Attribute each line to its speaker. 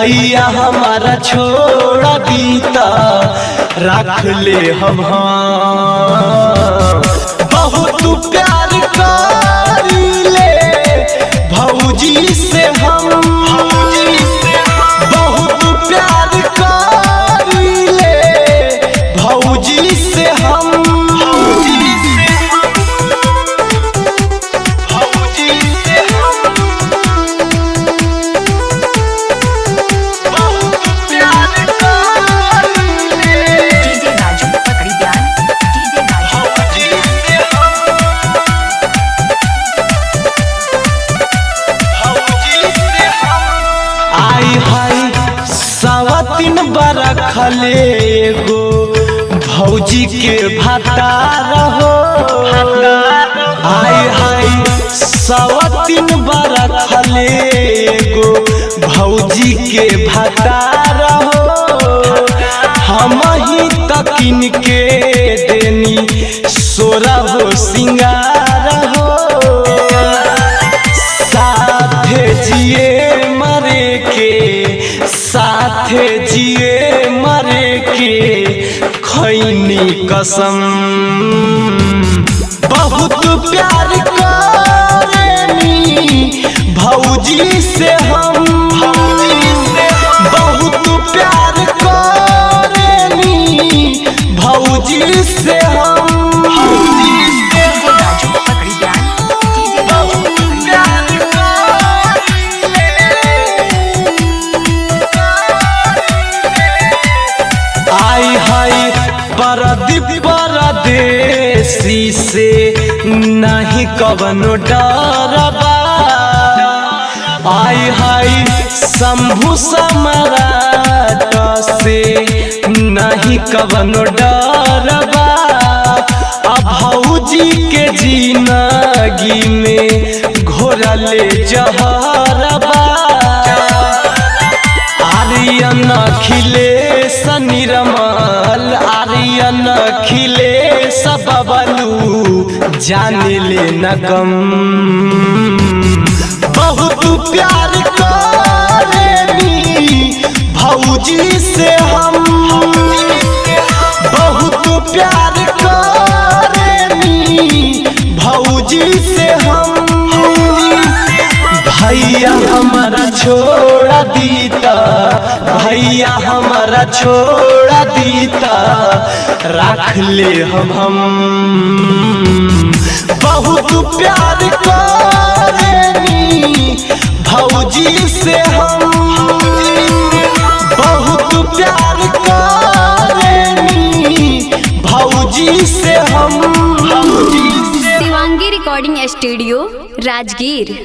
Speaker 1: भैया हमारा छोड़ा दीता रख ले हम बहुत प्यार करीले भौजी से हम बहुत प्यार करीले भौजी से हम तीन बार खले एगो भौजी के भतार हो आय हाय सवा तीन बार खले एगो भौजी के भतार हो हम ही तकिन के देनी सोरा हो सिंगार हो साथे जिए मरे के साथे जिए मरे के खैनी कसम बहुत प्यार करेनी भौजी से हम बहुत प्यार करेनी भौजी से हम परदेसी से नहीं कवनो डरबा आय हाय शंभु सम्राट से नहीं कवनो डरबा अब भौजी के जिंदगी में घोरले जहरबा आर्यन खिले सनिरमल आर्यन खिले सबलू जान ले न कम बहुत प्यार करेनी भौजी से हम बहुत प्यार करेनी भौजी से हम भैया हमारा छोड़ा दीता भैया हमारा छोड़ा दीता रख ले हम बहुत प्यार करेनी भौजी से हम बहुत प्यार करेनी भौजी से हम
Speaker 2: शिवांगी रिकॉर्डिंग स्टूडियो राजगीर।